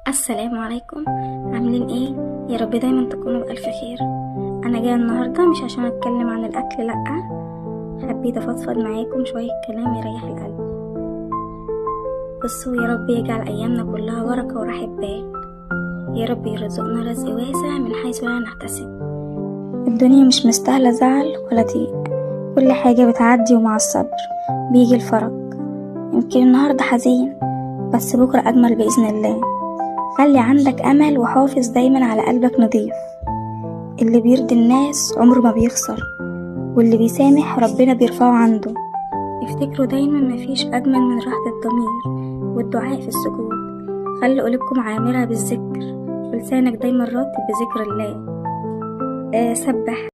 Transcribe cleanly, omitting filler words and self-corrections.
السلام عليكم. عاملين ايه؟ يا رب دايما تكونوا بألف خير. انا جايه النهارده مش عشان اتكلم عن الاكل، لا، حبيت افضفض معاكم شويه كلام يريح القلب. بصوا، يا رب يجعل ايامنا كلها بركه وراحه بال. يا رب يرزقنا رزق واسع من حيث لا نحتسب. الدنيا مش مستاهله زعل ولا ضيق، كل حاجه بتعدي ومع الصبر بيجي الفرج. يمكن النهارده حزين بس بكره اجمل باذن الله. خلي عندك امل وحافظ دايما على قلبك نضيف. اللي بيرضي الناس عمره ما بيخسر، واللي بيسامح ربنا بيرفعه عنده. افتكروا دايما مفيش اجمل من راحة الضمير والدعاء في السجود. خلي قلوبكم عامرة بالذكر ولسانك دايما راتب بذكر الله. سبح